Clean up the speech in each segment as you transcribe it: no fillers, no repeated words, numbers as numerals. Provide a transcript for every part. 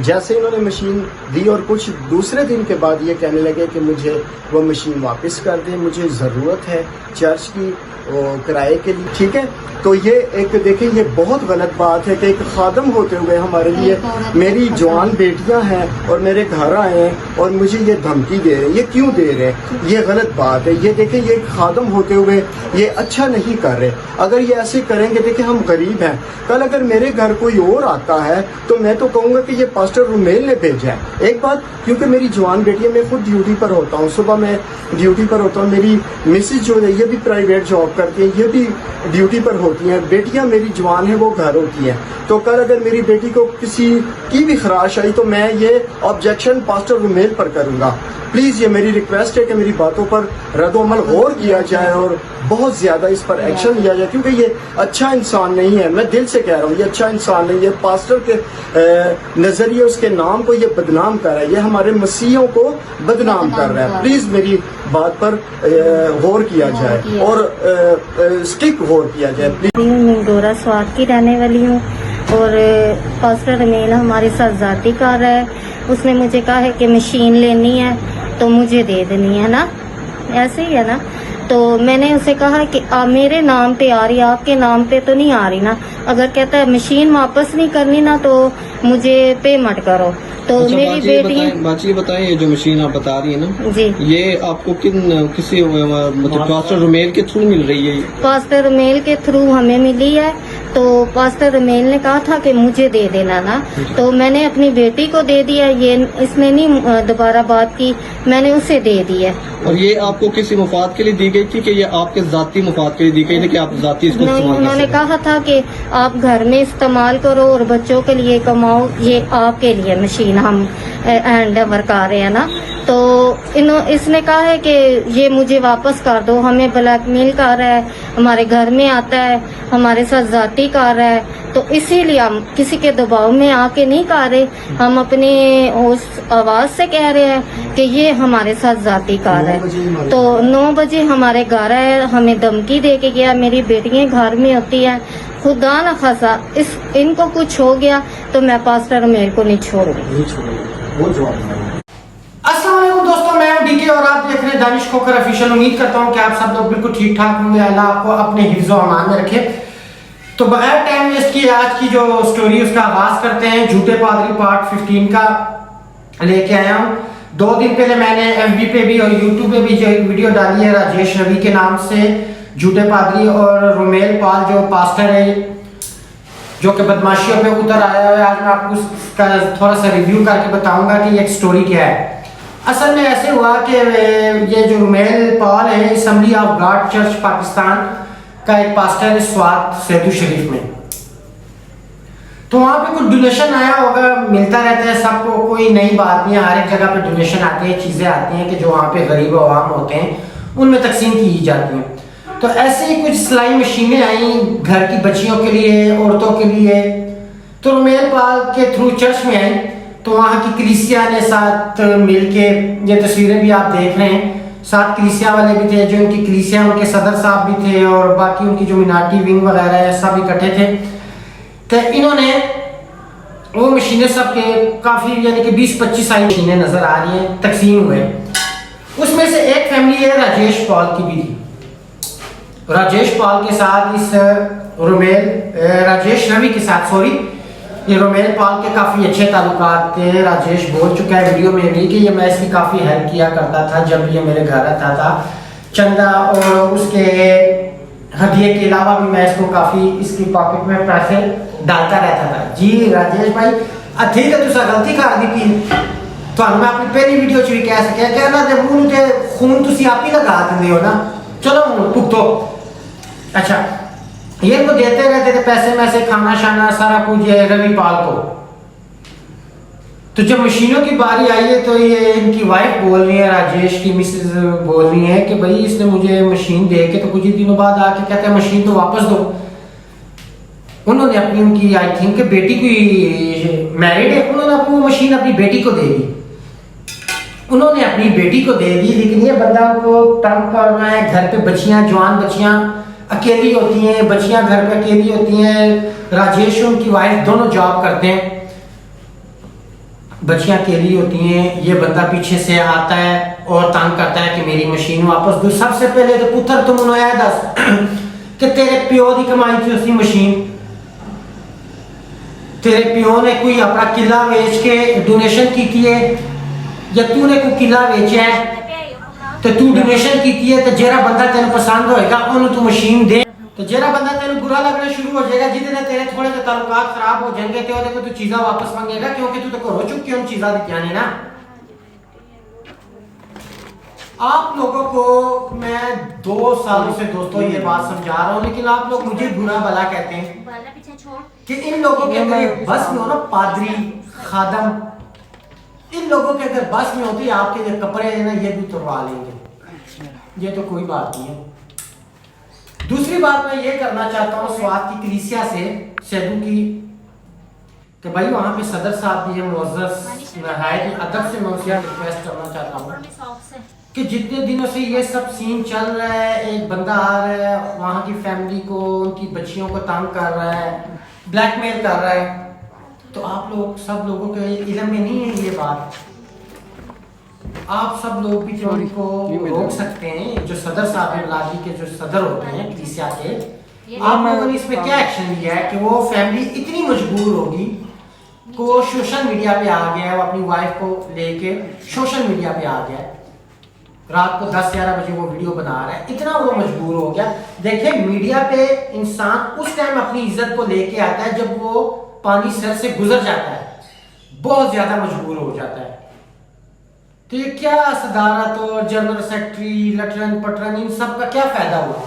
जैसे इन्होंने मशीन दी और कुछ दूसरे दिन के बाद ये कहने लगे कि मुझे वो मशीन वापस कर दें, मुझे ज़रूरत है चर्च की किराए के लिए। ठीक है, तो ये एक देखें, ये बहुत गलत बात है कि एक खादम होते हुए हमारे लिए मेरी जवान बेटियां हैं और मेरे घर आए हैं और मुझे ये धमकी दे रहे हैं। ये क्यों दे रहे हैं? ये गलत बात है। ये देखें, ये खादम होते हुए ये अच्छा नहीं कर रहे। अगर ये ऐसे करेंगे, देखें हम गरीब हैं, कल अगर मेरे घर कोई और आता है तो मैं तो कहूँगा कि ये पास्टर रुमेल ने भेजा है। एक बात, क्योंकि मेरी जवान बेटियां, मैं खुद ड्यूटी पर होता हूँ, सुबह मैं ड्यूटी पर होता हूँ, मेरी मिसेज जो है ये भी प्राइवेट जॉब करती हैं, ये भी ड्यूटी पर होती हैं, बेटियां मेरी जवान है वो घर होती हैं। तो कल अगर मेरी बेटी को किसी की भी खराश आई तो मैं ये ऑब्जेक्शन पास्टर रुमेल पर करूंगा। प्लीज़ ये मेरी रिक्वेस्ट है कि मेरी बातों पर रद्द-ओ-अमल गौर किया जाए और बहुत ज़्यादा इस पर एक्शन लिया जाए, क्योंकि ये अच्छा इंसान नहीं है। मैं दिल से कह रहा हूँ, ये अच्छा इंसान नहीं है। पास्टर के नज़रिए उसके नाम को ये बदनाम कर रहा है, ये हमारे मसीहों को बदनाम कर रहा है। प्लीज़ मेरी बात पर गौर किया जाए और स्टिक गौर किया जाए। मैं गोरा स्वाद की रहने वाली हूँ और पास्टर रमेल हमारे साथ जाती कर रहा है। उसने मुझे कहा है कि मशीन लेनी है तो मुझे दे देनी है ना, ऐसे ही है ना। तो मैंने उसे कहा कि मेरे नाम पे आ रही, आपके नाम पे तो नहीं आ रही ना। अगर कहता है मशीन वापस नहीं करनी ना तो मुझे पेमेंट करो। तो अच्छा, मेरी बेटी बात ये बताएं, ये जो मशीन आप बता रही है ना जी, ये आपको किसी मतलब पास्टर रुमेल के थ्रू मिल रही है? पास्टर रमेल के थ्रू हमें मिली है। तो पास्टर रमेल ने कहा था कि मुझे दे देना ना, तो मैंने अपनी बेटी को दे दिया। ये इसने नहीं दोबारा बात की, मैंने उसे दे दी है। और ये आपको किसी मुफाद के लिए दी गई थी कि ये आपके जाती मुफाद के लिए दी गई थी कि आप जाती इसको इस्तेमाल कर सकें? उन्होंने कहा था कि आप घर में इस्तेमाल करो और बच्चों के लिए कमाओ, ये आपके लिए मशीन हम हैंड ओवर कर रहे हैं ना। तो इसने कहा है कि ये मुझे वापस कर दो, हमें ब्लैकमेल कर रहा है, हमारे घर में आता है, हमारे साथ जाती कर रहा है। तो इसीलिए हम किसी के दबाव में आके नहीं कर रहे, हम अपने उस आवाज से कह रहे हैं कि ये हमारे साथ जाती कर रहा है। तो 9 बजे हमारे घर आए, हमें धमकी दे के गया। मेरी बेटियां घर में होती हैं, खुदा न खासा इनको कुछ हो गया तो मैं पास्टर रमेल को नहीं छोड़ूंगी। अस्सलाम वालेकुम दोस्तों, मैं हूं डीके और आप देख रहे हैं दानिश खोकर ऑफिशियल। उम्मीद करता हूं कि आप सब लोग बिल्कुल ठीक ठाक होंगे। अल्लाह आपको अपने हिफ्ज़ व अमान में रखे। तो बगैर टाइम वेस्ट किए आज की जो स्टोरी उसका आगाज करते हैं। झूठे पादरी पार्ट 15 का लेके आया हूं। 2 दिन पहले मैंने FB पे भी और यूट्यूब पे भी जो एक वीडियो डाली है राजेश रवि के नाम से, झूठे पादरी और रुमेल पाल जो पास्टर है जो कि बदमाशियों पे उतर आया है। आज मैं आपको उसका थोड़ा सा रिव्यू करके बताऊंगा कि ये स्टोरी क्या है। असल में ऐसे हुआ कि ये जो रुमेल पॉल है, assembly of God church Pakistan का एक पास्टर है स्वात सेतु शरीफ में। तो वहां पे कुछ डोनेशन आया होगा, मिलता रहता है सबको, कोई नई बात नहीं है। हर एक जगह पे डोनेशन आते हैं, चीजें आती हैं कि जो वहां पे गरीब अवाम होते हैं उनमें तकसीम की जाती हैं। तो ऐसे ही कुछ सिलाई मशीनें आई घर की बच्चियों के लिए, औरतों के लिए। तो रुमेल पाल के थ्रू चर्च में आई, तो वहाँ की कलीसिया ने साथ मिलके, ये तस्वीरें भी आप देख रहे हैं, साथ कलीसिया वाले भी थे, जो उनकी कलीसिया उनके सदर साहब भी थे और बाकी उनकी जो मिनाटी विंग वगैरह है सब इकट्ठे थे। तो इन्होंने वो मशीनें सब के काफ़ी यानी कि 20-25 आई मशीनें नज़र आ रही हैं, तकसीम हुए। उसमें से एक फैमिली है राजेश पॉल की भी थी। राजेश पॉल के साथ इस राजेश रवि के साथ ये रुमेल पाल के काफ़ी अच्छे ताल्लुकात थे। राजेश बोल चुका है वीडियो में भी कि ये मैं इसकी काफ़ी हेल्प किया करता था जब ये मेरे घर आता था। चंदा और उसके हदिये के अलावा भी मैं इसको काफ़ी इसकी पॉकेट में पैसे डालता रहता था। जी राजेश भाई, ठीक है, तुसा गलती कर दी थी। तो मैं अपनी पहली वीडियो च भी कह सकिया कि ना जब मुंह ते खून तुसी आप ही लगा देंगे हो ना, चलो भुगतो। अच्छा, ये इनको देते रहते थे पैसे में से, खाना शाना सारा कुछ ये रवि पाल को। तो जब मशीनों की बारी आई है तो ये इनकी वाइफ बोल रही है, राजेश की मिसेज बोल रही है कि भाई इसने मुझे मशीन दे के तो कुछ ही दिनों बाद आके कहते हैं मशीन तो वापस दो। उन्होंने अपनी उनकी आई थिंक बेटी की मैरिड है, उन्होंने अपनी मशीन अपनी बेटी को दे दी। उन्होंने अपनी बेटी को दे दी, लेकिन ये बंदा उनको तंग कर रहा है। घर पे बच्चियां, जवान बच्चियां अकेली होती हैं, बच्चियां घर पे अकेली होती हैं। राजेश और उनकी वाइफ दोनों जॉब करते हैं, बच्चियां अकेली होती हैं। ये बंदा पीछे से आता है और तंग करता है कि मेरी मशीन वापस दो। सबसे पहले तो पुत्र तुम उन्होंने दस कि तेरे प्यो की कमाई थी उसी मशीन, तेरे प्यो ने कोई अपना किला बेच के डोनेशन की थी है, या तूने कोई किला बेचा है तो तू डोनेशन की थी है, तो जेरा बंदा तेन पसंद होएगा उन्होंने तू मशीन दे। तो जेरा बंदा तेन बुरा लगना शुरू हो जाएगा, जितने तेरे थोड़े से ताल्लुकात खराब हो जाएंगे तो देखो तू चीज़ा वापस मांगेगा, क्योंकि तू तो घरों चुकी उन चीज़ा दी नहीं ना। आप लोगों को मैं 2 सालों से दोस्तों ये बात समझा रहा हूँ, लेकिन आप लोग मुझे बुरा भला कहते हैं कि इन लोगों के अगर बस में हो ना, पादरी खादम, इन लोगों के अगर बस में होती आपके जो कपड़े हैं ना ये भी तुड़वा लेंगे, ये तो कोई बात नहीं है। दूसरी बात मैं ये करना चाहता हूँ स्वात की कलीसिया से सैदू की, कि भाई वहाँ पे सदर साहब भी है मुअज़्ज़ज़, नहायत अदब से मैं उनसे रिक्वेस्ट करना चाहता हूँ कि जितने दिनों से ये सब सीन चल रहा है, एक बंदा आ रहा है वहाँ की फैमिली को, उनकी बच्चियों को तंग कर रहा है, ब्लैकमेल कर रहा है, तो आप लोग सब लोगों के इल्म में नहीं है ये बात। आप सब लोग भी जो उनको रोक सकते हैं, जो सदर साहब इलाजी के जो सदर होते हैं कलीसिया के, आप लोगों ने इसमें क्या एक्शन लिया है कि वो फैमिली इतनी मजबूर होगी को सोशल मीडिया पे आ गया है, वो अपनी वाइफ को लेके सोशल मीडिया पे आ गया है, रात को 10-11 बजे वो वीडियो बना रहा है, इतना वो मजबूर हो गया। देखिए मीडिया पे इंसान उस टाइम अपनी इज्जत को लेके आता है जब वो पानी सर से गुजर जाता है, बहुत ज्यादा मजबूर हो जाता है। तो ये क्या सदारत और जनरल सेक्रेटरी लटरन पटरन इन सब का क्या फायदा हुआ?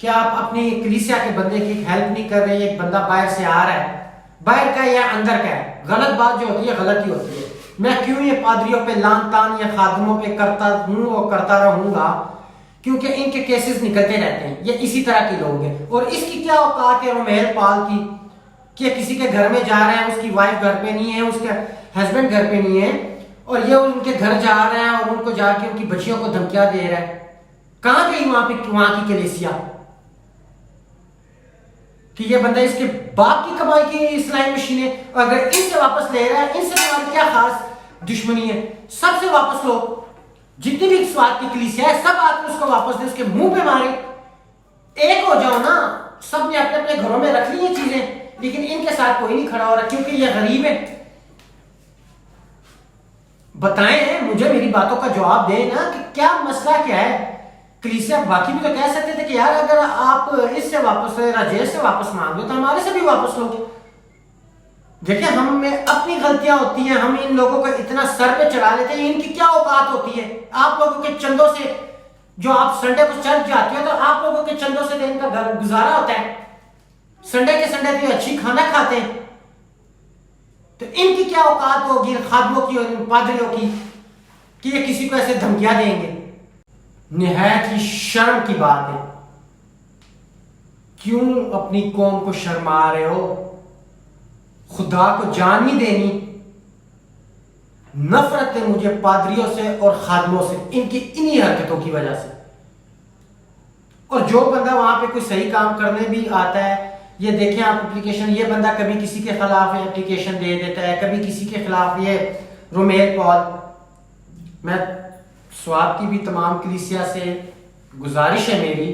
क्या आप अपनी कलीसिया के बंदे की हेल्प नहीं कर रहे? एक बंदा बाहर से आ रहा है, बाहर का या अंदर का है, गलत बात जो होती है गलत ही होती है। मैं क्यों ये पादरियों पे लान तान या खादमों पे करता हूँ और करता रहूंगा, क्योंकि इनके केसेस निकलते रहते हैं, ये इसी तरह के लोग हैं। और इसकी क्या औकात है रोमेल पाल की कि किसी के घर में जा रहे हैं, उसकी वाइफ घर पे नहीं है, उसके हस्बैंड घर पे नहीं है, और ये उनके घर जा रहे हैं और उनको जाके उनकी बच्चियों को धमकियां दे रहा है। कहां गई वहां की कलीसिया कि ये बंदा इसके बाप की कमाई की सिलाई मशीन है, अगर इनसे वापस ले रहा है, इनसे तुम्हारी क्या खास दुश्मनी है? सबसे वापस लो, जितनी भी स्वाद की कलीसिया है सब आदमी उसको वापस दे, उसके मुंह पे मारे, एक हो जाओ ना। सब ने अपने अपने घरों में रख ली ये चीजें, लेकिन इनके साथ कोई नहीं खड़ा हो रहा क्योंकि ये गरीब है। बताएं मुझे, मेरी बातों का जवाब दें ना कि क्या मसला क्या है। कलीसिया बाकी भी तो कह सकते थे कि यार अगर आप इससे वापस राजेश से वापस मांग लो तो हमारे से भी वापस लो। देखिए हम में अपनी गलतियां होती हैं, हम इन लोगों को इतना सर पे चढ़ा लेते हैं, इनकी क्या औकात होती है। आप लोगों के चंदों से, जो आप संडे को चर्च जाते हो तो आप लोगों के चंदों से इनका घर गुजारा होता है, संडे के संडे भी अच्छी खाना खाते हैं, तो इनकी क्या औकात होगी खादमों की और पादरियों की कि ये किसी को ऐसे धमकियां देंगे। निहायत ही शर्म की बात है। क्यों अपनी कौम को शर्मा रहे हो? खुदा को जान नहीं देनी? नफरत है मुझे पादरियों से और खादमों से, इनकी इन्हीं हरकतों की वजह से। और जो बंदा वहां पे कोई सही काम करने भी आता है, ये देखें आप एप्लीकेशन, ये बंदा कभी किसी के खिलाफ एप्लीकेशन दे देता है, कभी किसी के खिलाफ। ये रोमेल पॉल, मैं स्वाद की भी तमाम कलीसिया से गुजारिश है मेरी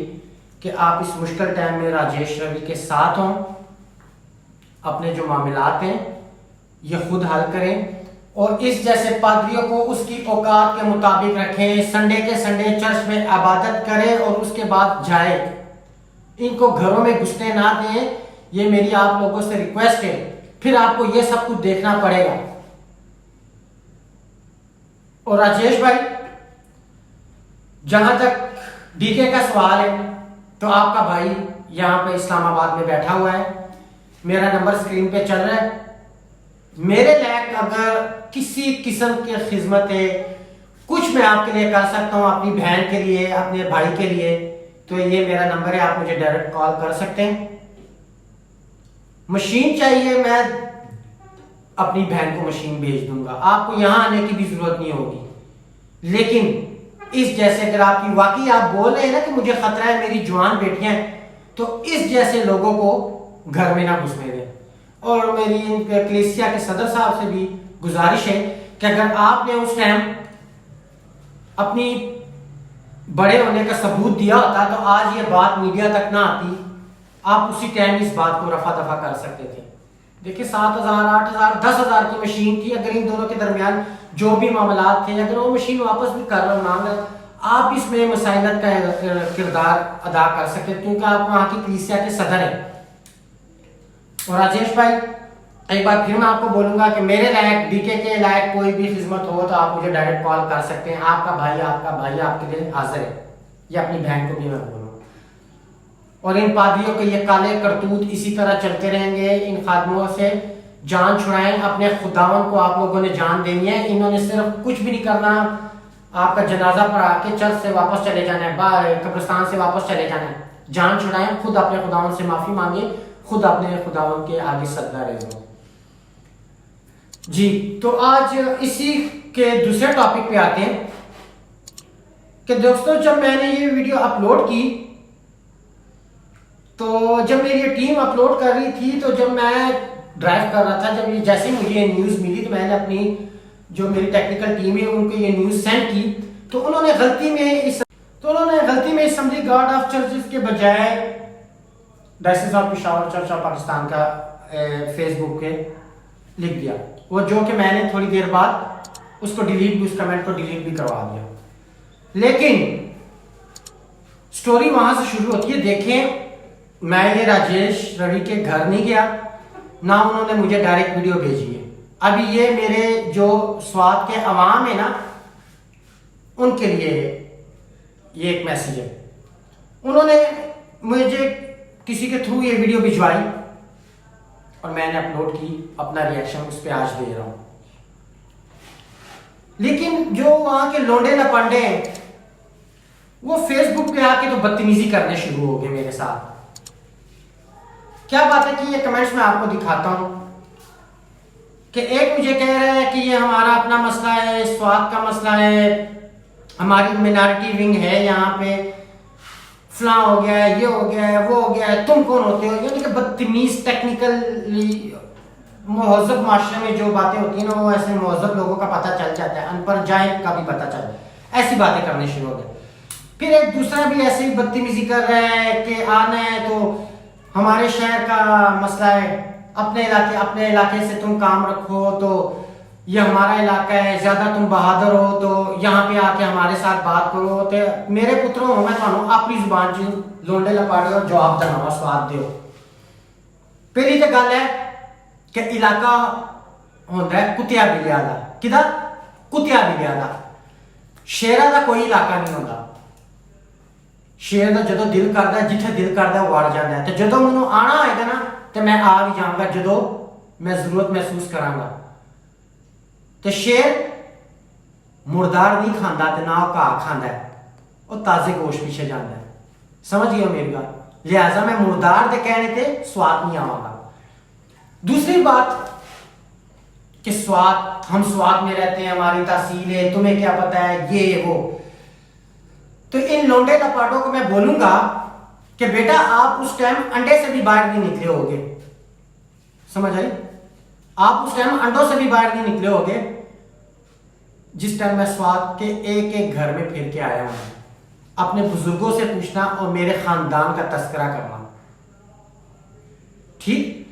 कि आप इस मुश्किल टाइम में राजेश रवि के साथ हों, अपने जो मामलात हैं ये खुद हल करें और इस जैसे पादरियों को उसकी औकात के मुताबिक रखें। संडे के संडे चर्च में इबादत करें और उसके बाद जाए, इनको घरों में घुसने ना दें। ये मेरी आप लोगों से रिक्वेस्ट है, फिर आपको ये सब कुछ देखना पड़ेगा। और राजेश भाई, जहां तक डीके का सवाल है तो आपका भाई यहां पे इस्लामाबाद में बैठा हुआ है, मेरा नंबर स्क्रीन पे चल रहा है। मेरे लायक अगर किसी किस्म की खिदमत है, कुछ मैं आपके लिए कर सकता हूं, अपनी बहन के लिए, अपने भाई के लिए, तो ये मेरा नंबर है, आप मुझे डायरेक्ट कॉल कर सकते हैं। मशीन चाहिए, मैं अपनी बहन को मशीन भेज दूंगा, आपको यहां आने की भी जरूरत नहीं होगी। लेकिन इस जैसे अगर आपकी वाकई आप बोल रहे हैं ना कि मुझे खतरा है, मेरी जवान बेटियां हैं, तो इस जैसे लोगों को घर में ना घुसने दें। और मेरी कलीसिया के सदर साहब से भी गुजारिश है कि अगर आपने उस टाइम अपनी बड़े होने का सबूत दिया होता तो आज ये बात मीडिया तक ना आती, आप उसी टाइम इस बात को रफा दफा कर सकते थे। देखिए 7,000, 8,000, 10,000 की मशीन थी, अगर इन दोनों के दरमियान जो भी मामलात थे, अगर वो मशीन वापस भी कर रहा मांग रहा, आप इसमें मसाइलत का किरदार अदा कर सकते, क्योंकि आप वहां की कलीसिया के सदर हैं। और राजेश भाई, एक बार फिर मैं आपको बोलूंगा कि मेरे लायक, डीके के लायक कोई भी खिदमत हो तो आप मुझे डायरेक्ट कॉल कर सकते हैं। आपका भाई आपके लिए हाजिर है। ये अपनी बहन को भी मैं बोलूँ। और इन पादियों के ये काले करतूत इसी तरह चलते रहेंगे। इन खादमों से जान छुड़ाएं, अपने खुदावन को आप लोगों ने जान देनी है। इन्होंने सिर्फ कुछ भी नहीं करना, आपका जनाजा पढ़ा के चर्च से वापस चले जाना है, कब्रिस्तान से वापस चले जाना है। जान छुड़ाएं, खुद अपने खुदावन से माफी मांगे, खुद अपने खुदावन के आगे सजदा रहो जी। तो आज इसी के दूसरे टॉपिक पे आते हैं कि दोस्तों, जब मैंने ये वीडियो अपलोड की तो जब मेरी ये टीम अपलोड कर रही थी, तो जब मैं ड्राइव कर रहा था, जब ये जैसे मुझे ये न्यूज़ मिली तो मैंने अपनी जो मेरी टेक्निकल टीम है उनको ये न्यूज़ सेंड की। तो उन्होंने गलती में असम्बली गॉड ऑफ चर्चेस के बजाय diocese of Peshawar church of Pakistan का फेसबुक पे लिख दिया, वो जो कि मैंने थोड़ी देर बाद उसको डिलीट भी, उस कमेंट को डिलीट भी करवा दिया। लेकिन स्टोरी वहां से शुरू होती है। देखें, मैं ये राजेश रवि के घर नहीं गया, ना उन्होंने मुझे डायरेक्ट वीडियो भेजी है। अभी ये मेरे जो स्वाद के अवाम है ना, उनके लिए ये एक मैसेज है। उन्होंने मुझे किसी के थ्रू ये वीडियो भिजवाई और मैंने अपलोड की, अपना रिएक्शन उस पर आज दे रहा हूं। लेकिन जो वहां के लोंडे लपंडे हैं, वो फेसबुक पे आके तो बदतमीजी करने शुरू हो गए मेरे साथ। क्या बात है कि ये कमेंट्स मैं आपको दिखाता हूं कि एक मुझे कह रहे हैं कि ये हमारा अपना मसला है, स्वाद का मसला है, हमारी मिनॉरिटी विंग है यहाँ पे, फला हो गया है, ये हो गया है, वो हो गया है, तुम कौन होते हो। यानी कि बदतमीज टेक्निकली महजब माशरे में जो बातें होती हैं ना, वो ऐसे महजब लोगों का पता चल जाता है, अनपढ़ जाहिल का भी पता चल जाता है। ऐसी बातें करने शुरू हो गए। फिर एक दूसरा भी ऐसे ही बदतमीजी कर रहा है कि आना है तो हमारे शहर का मसला है, अपने इलाके से तुम काम रखो, तो ये हमारा इलाका है, ज्यादा तुम बहादुर हो तो यहाँ पे आके हमारे साथ बात करो। तो मेरे पुत्रों, मैं थानू अपनी जुबान च लोंडे लपाड़े और जवाब देना स्वाद दो। पहली तो गल है कि इलाका होता है कुत्तिया बिलिया का, किदा कुत्तिया बिलिया का, शेरा का कोई इलाका नहीं होता। शेर का जो दिल करता है, जिथे दिल करता है वड़ जाता है। तो जो मैनू आना होगा ना, तो मैं आ भी जाऊंगा जो मैं जरूरत महसूस करांगा। तो शेर मुर्दार नहीं खाता, तो ना घाह खाता है, और ताजे गोश्त पीछे जाता है। समझ गए मेरी बात? लिहाजा मैं मुर्दार के कहने पे स्वाद नहीं आवागा। दूसरी बात कि स्वाद, हम स्वाद में रहते हैं, हमारी तहसील है, तुम्हें क्या पता है, ये वो। तो इन लोंडे लपाटों को मैं बोलूंगा कि बेटा, आप उस टाइम अंडे से भी बाहर नहीं निकले होगे। समझ आई? आप उस टाइम अंडों से भी बाहर नहीं निकले होगे जिस टाइम मैं स्वाद के एक एक घर में फिर के आया हूं। अपने बुजुर्गों से पूछना और मेरे खानदान का तस्करा करना, ठीक?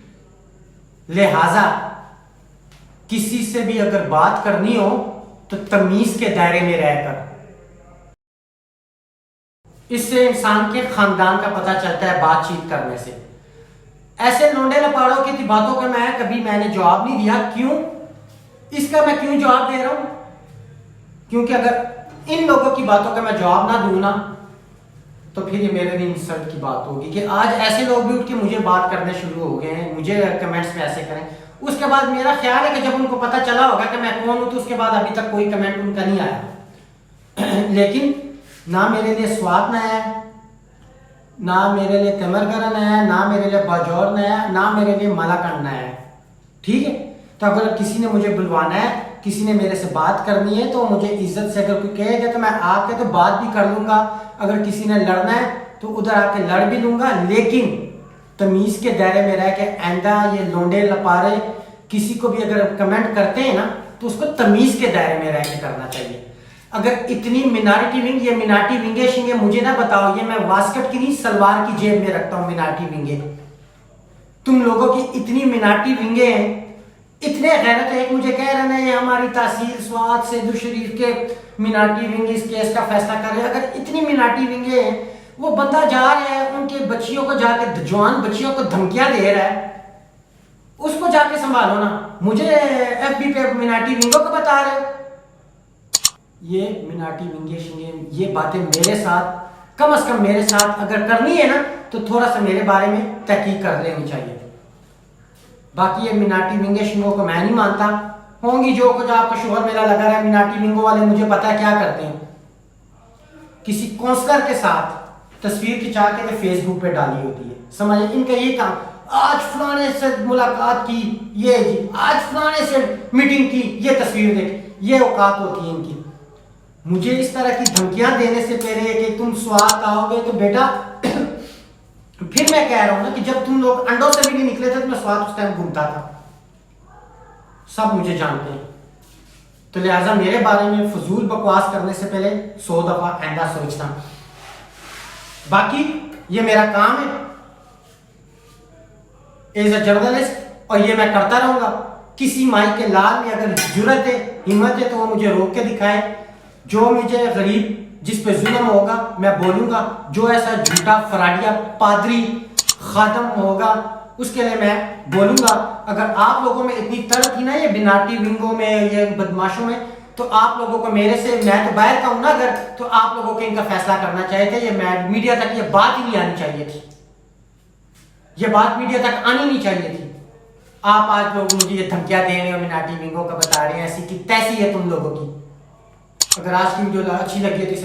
लिहाजा किसी से भी अगर बात करनी हो तो तमीज के दायरे में रहकर। इससे इंसान के खानदान का पता चलता है बातचीत करने से। ऐसे लोंडे लपाड़ों की बातों का मैंने जवाब नहीं दिया। क्यों? इसका मैं क्यों जवाब दे रहा हूं? क्योंकि अगर इन लोगों की बातों का मैं जवाब ना दूं ना, तो फिर ये मेरे लिए इंसल्ट की बात होगी कि आज ऐसे लोग भी उठ के मुझे बात करने शुरू हो गए हैं, मुझे कमेंट्स में ऐसे करें। उसके बाद मेरा ख्याल है कि जब उनको पता चला होगा कि मैं कौन हूं, तो उसके बाद अभी तक कोई कमेंट उनका नहीं आया। लेकिन ना मेरे लिए स्वाद नया है, ना मेरे लिए तमरगरा नया है, ना मेरे लिए बाजौर नया है, ना मेरे लिए मलाकंड नया है। ठीक है? तो अगर किसी ने मुझे बुलवाना है किसी ने मेरे से बात करनी है तो मुझे इज्जत से अगर कोई कहेगा तो मैं आके तो बात भी कर लूंगा। अगर किसी ने लड़ना है तो उधर आके लड़ भी लूंगा, लेकिन तमीज के दायरे में रह के आइंदा ये लोंडे लपारे किसी को भी अगर कमेंट करते हैं ना तो उसको तमीज के दायरे में रह के करना चाहिए। अगर इतनी मिनारिटी विंग, ये मिनाटी विंगे शिंगे मुझे ना बताओ, ये मैं वास्कट की नहीं सलवार की जेब में रखता हूँ मिनाटी विंगे। तुम लोगों की इतनी मिनाटी विंगे हैं, इतने गैरत है। एक मुझे कह रहे हैं ये हमारी तहसील स्वाद से शरीफ के मिनाटी विंग इस केस का फैसला कर रहे हैं। अगर इतनी मिनाटी विंगे हैं, वो बंदा जा रहा है उनके बच्चियों को जाके, जवान बच्चियों को धमकियां दे रहा है, उसको जाके संभालो ना। मुझे एफबी पे मिनाटी विंगों को बता रहे हो। ये मिनाटी विंगे शिंगे ये बातें मेरे साथ, कम से कम मेरे साथ अगर करनी है ना तो थोड़ा सा मेरे बारे में तहकीक कर लेनी चाहिए। बाकी ये मिनाटी विंगे शिंगों को मैं नहीं मानता। होंगी जो कुछ आपका शोहर मेरा लगा रहा है, मिनाटी विंगो वाले मुझे पता है क्या करते हैं। किसी काउंसलर के साथ तस्वीर खिंचा के तो फेसबुक पे डाली होती है, समझ। इनका ये काम, आज फलाने से मुलाकात की, ये जी आज फलाने से मीटिंग की, ये तस्वीर देख, ये औकात होती है इनकी। मुझे इस तरह की धमकियां देने से पहले कि तुम स्वाद आओगे तो बेटा फिर मैं कह रहा हूं ना कि जब तुम लोग अंडों से भी नहीं निकले थे तो मैं स्वाद उस टाइम घूमता था, सब मुझे जानते हैं। तो लिहाजा मेरे बारे में फजूल बकवास करने से पहले 100 दफा आइंदा सोचना। बाकी ये मेरा काम है एज अ जर्नलिस्ट, और ये मैं करता रहूंगा। किसी माई के लाल में अगर जुर्रत है, हिम्मत है तो वो मुझे रोक के दिखाए। जो मुझे गरीब जिस पे जुल्म होगा मैं बोलूंगा, जो ऐसा झूठा फराडिया पादरी खादम होगा उसके लिए मैं बोलूंगा। अगर आप लोगों में इतनी तर्क थी ना ये बिनाटी विंगों में, ये बदमाशों में, तो आप लोगों को मेरे से, मैं तो बाहर का हूं ना अगर, तो आप लोगों को इनका फैसला करना चाहिए था। ये मीडिया तक ये बात ही नहीं आनी चाहिए थी, ये बात मीडिया तक आनी नहीं चाहिए थी। आप आज लोग मुझे ये धमकियां दे रहे हो, मिनाटी विंगों का बता रहे हैं, ऐसी की तैसी है तुम लोगों की। अगर आज की वीडियो अच्छी लगी है तो